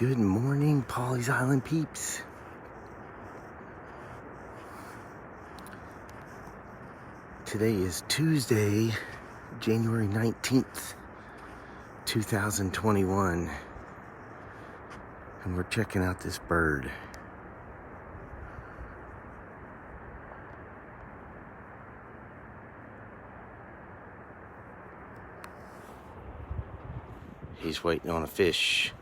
Good morning, Pawleys Island peeps. Today is Tuesday, January 19th, 2021. And we're checking out this bird. He's waiting on a fish.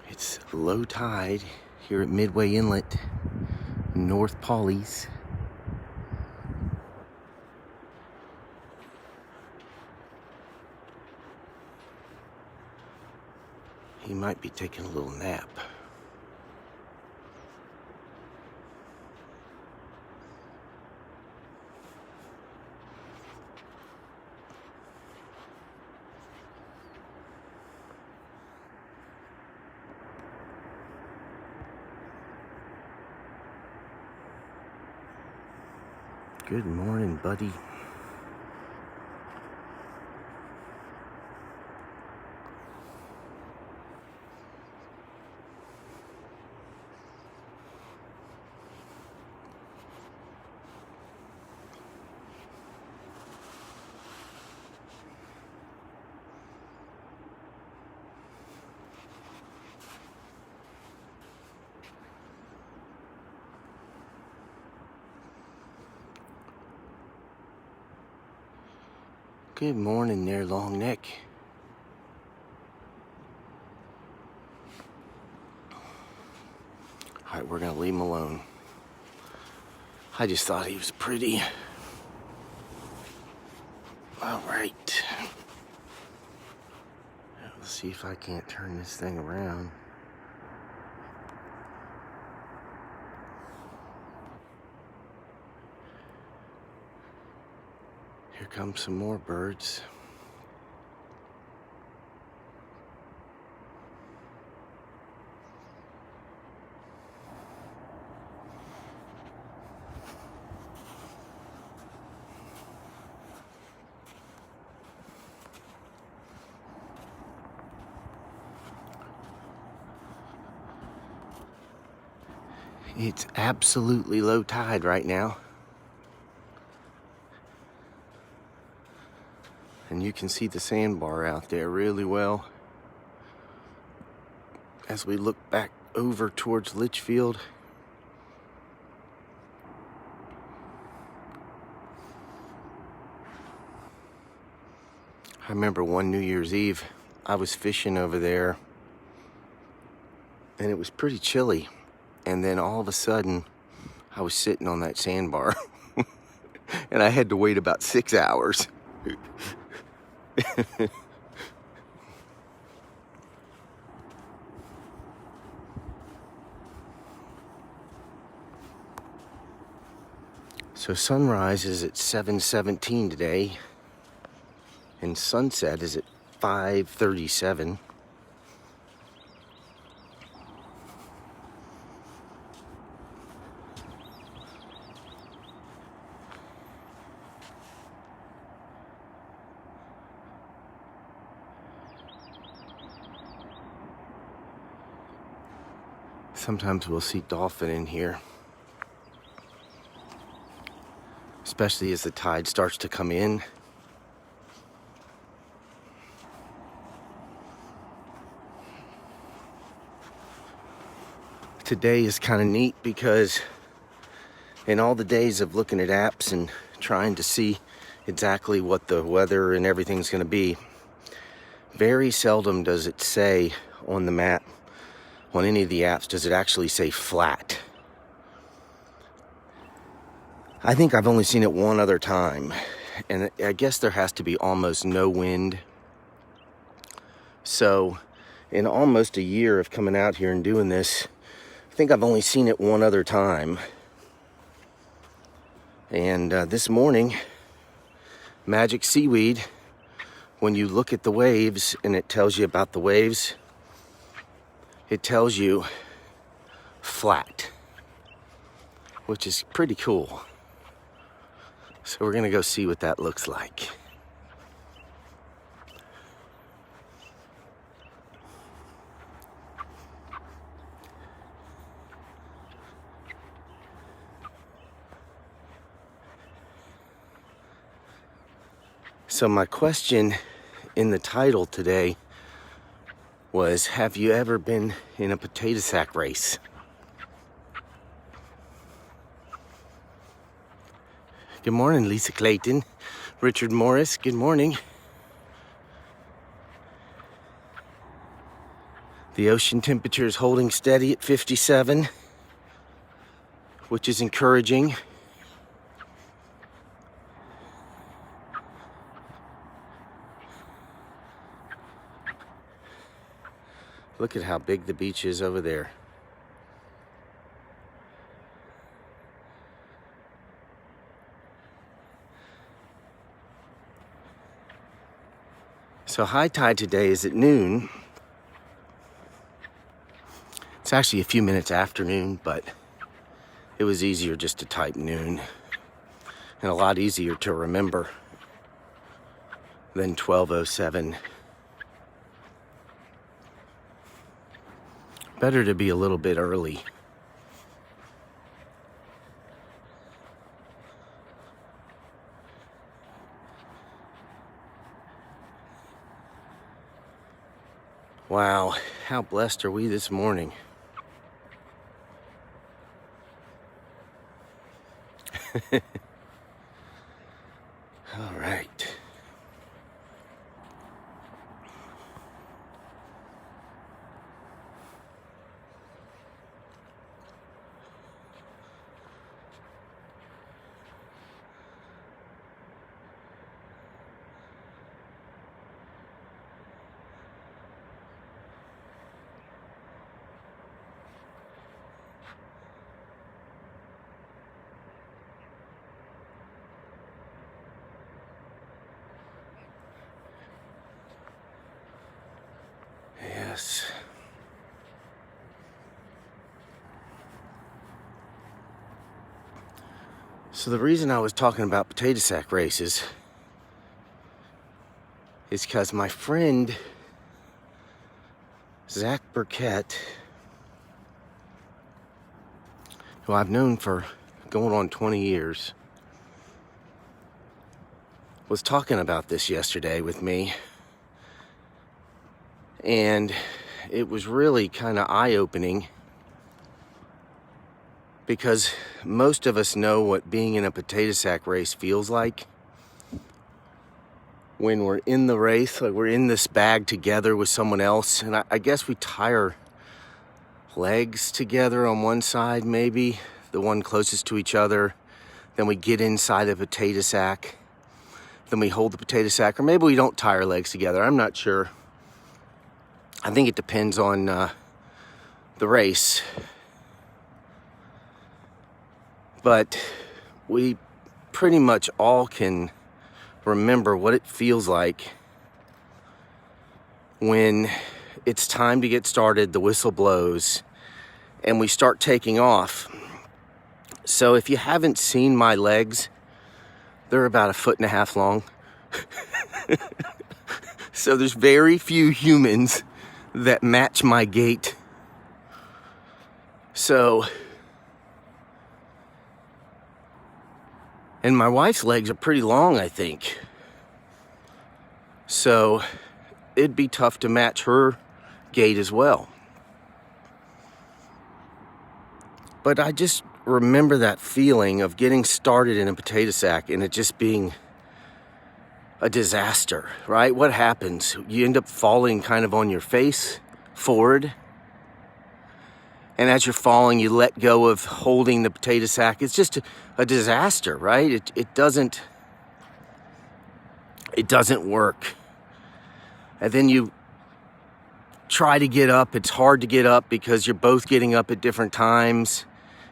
It's low tide here at Midway Inlet, North Pawleys. He might be taking a little nap. Good morning, buddy. Good morning there, long neck. Alright, we're gonna leave him alone. I just thought he was pretty. Alright. Let's see if I can't turn this thing around. Here come some more birds. It's absolutely low tide right now. And you can see the sandbar out there really well. As we look back over towards Litchfield. I remember one New Year's Eve, I was fishing over there and it was pretty chilly. And then all of a sudden, I was sitting on that sandbar and I had to wait about 6 hours. So sunrise is at 7:17 today, and sunset is at 5:37. Sometimes we'll see dolphin in here, especially as the tide starts to come in. Today is kind of neat because in all the days of looking at apps and trying to see exactly what the weather and everything's going to be, very seldom does it say on the map, on any of the apps, does it actually say flat. I think I've only seen it one other time, and I guess there has to be almost no wind. So in almost a year of coming out here and doing this, I think I've only seen it one other time. And this morning, magic seaweed, when you look at the waves and it tells you about the waves, it tells you flat, which is pretty cool. So we're gonna go see what that looks like. So my question in the title today was, have you ever been in a potato sack race? Good morning, Lisa Clayton. Richard Morris, good morning. The ocean temperature is holding steady at 57, which is encouraging. Look at how big the beach is over there. So high tide today is at noon. It's actually a few minutes after noon, but it was easier just to type noon and a lot easier to remember than 12:07. Better to be a little bit early. Wow, how blessed are we this morning? All right. Yes. So the reason I was talking about potato sack races is because my friend Zach Burkett, who I've known for going on 20 years, was talking about this yesterday with me. And it was really kind of eye-opening because most of us know what being in a potato sack race feels like. When we're in the race, like we're in this bag together with someone else, and I guess we tie our legs together on one side, maybe, the one closest to each other. Then we get inside the potato sack. Then we hold the potato sack, or maybe we don't tie our legs together. I'm not sure. I think it depends on the race. But we pretty much all can remember what it feels like when it's time to get started, the whistle blows, and we start taking off. So if you haven't seen my legs, they're about 1.5 feet long. So there's very few humans that match my gait. So, and my wife's legs are pretty long, I think. So it'd be tough to match her gait as well. But I just remember that feeling of getting started in a potato sack and it just being a disaster, right? What happens? You end up falling kind of on your face forward. And as you're falling, you let go of holding the potato sack. It's just a disaster, right? It doesn't work. And then you try to get up. It's hard to get up because you're both getting up at different times.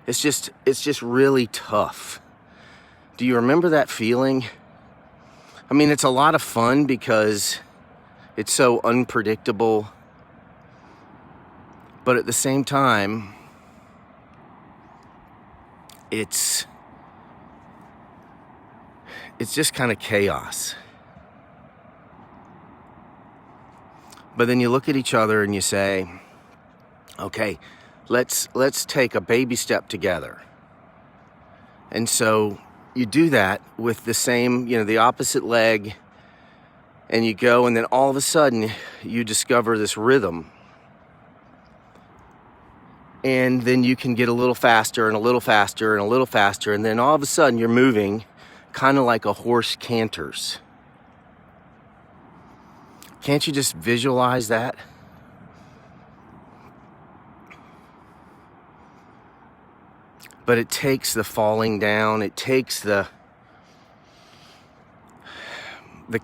It's just really tough. Do you remember that feeling? I mean, it's a lot of fun because it's so unpredictable. But at the same time, it's just kind of chaos. But then you look at each other and you say, okay, let's take a baby step together. And so you do that with the same, the opposite leg, and you go, and then all of a sudden you discover this rhythm. And then you can get a little faster and a little faster and a little faster, and then all of a sudden you're moving kind of like a horse canters. Can't you just visualize that? But it takes the falling down, it takes the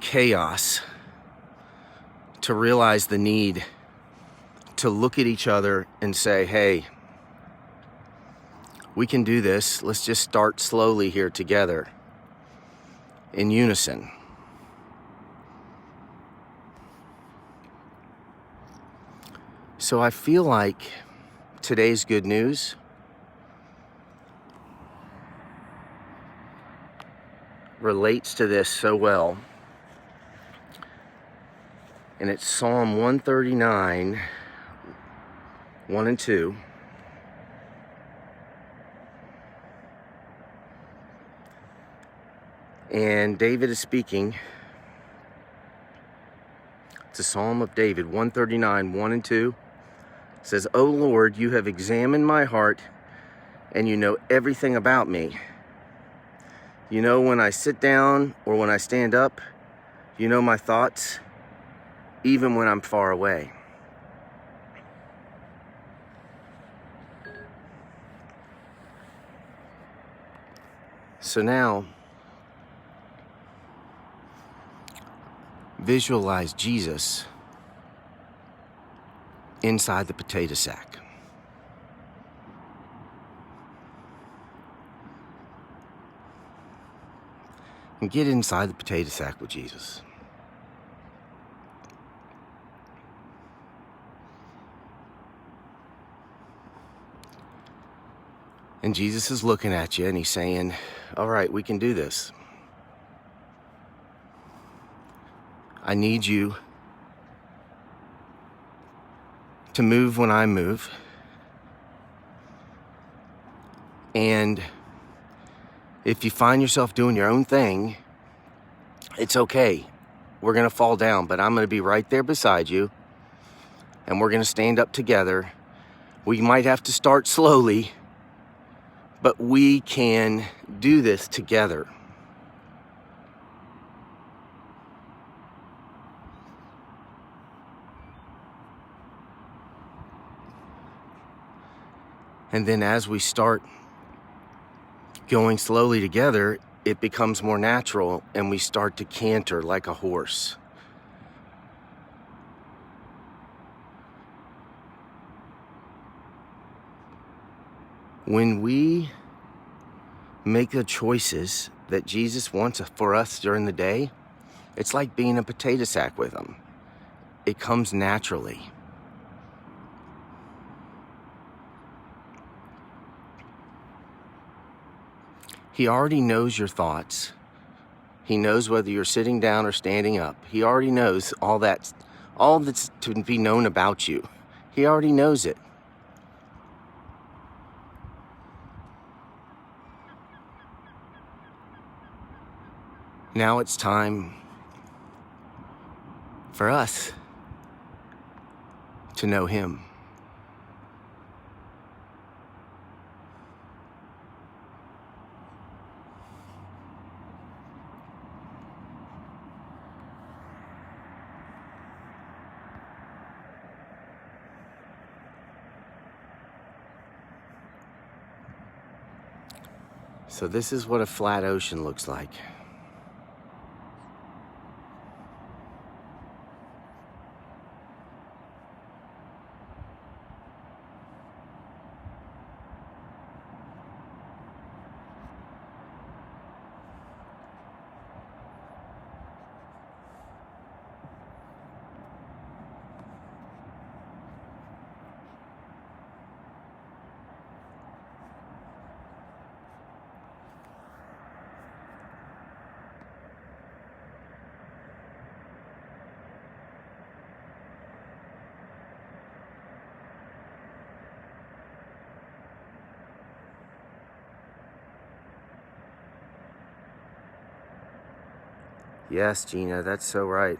chaos to realize the need to look at each other and say, hey, we can do this. Let's just start slowly here together in unison. So I feel like today's good news relates to this so well. And it's Psalm 139, 1 and 2. And David is speaking. It's a Psalm of David, 139, 1 and 2. It says, O Lord, you have examined my heart, and you know everything about me. You know when I sit down or when I stand up. You know my thoughts, even when I'm far away. So now, visualize Jesus inside the potato sack. And get inside the potato sack with Jesus. And Jesus is looking at you and he's saying, all right, we can do this. I need you to move when I move. And if you find yourself doing your own thing, it's okay. We're going to fall down, but I'm going to be right there beside you. And we're going to stand up together. We might have to start slowly, but we can do this together. And then as we start going slowly together, it becomes more natural and we start to canter like a horse. When we make the choices that Jesus wants for us during the day, it's like being a potato sack with him. It comes naturally. He already knows your thoughts. He knows whether you're sitting down or standing up. He already knows all that's to be known about you. He already knows it. Now it's time for us to know him. So this is what a flat ocean looks like. Yes, Gina, that's so right.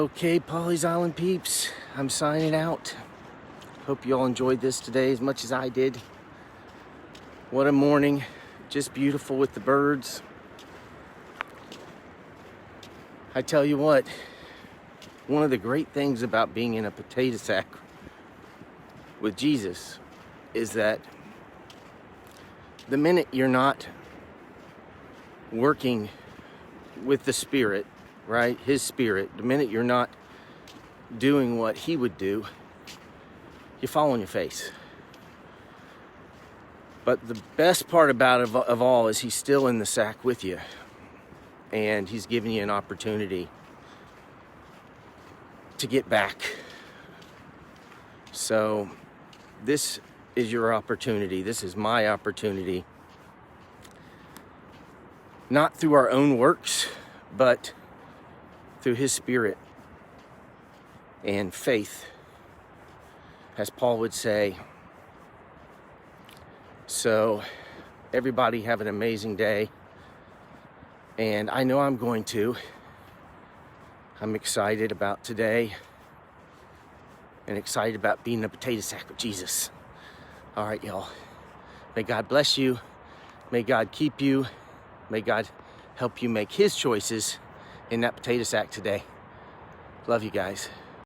Okay, Pawleys Island peeps, I'm signing out. Hope you all enjoyed this today as much as I did. What a morning, just beautiful with the birds. I tell you what, one of the great things about being in a potato sack with Jesus is that the minute you're not working with the Spirit, right, His Spirit, the minute you're not doing what He would do, you fall on your face. But the best part about it of all is He's still in the sack with you, and He's giving you an opportunity to get back. So this is your opportunity. This is my opportunity. Not through our own works, but through His Spirit and faith, as Paul would say. So everybody have an amazing day. And I know I'm going to. I'm excited about today and excited about being in a potato sack with Jesus. All right, y'all. May God bless you. May God keep you. May God help you make His choices in that potato sack today. Love you guys.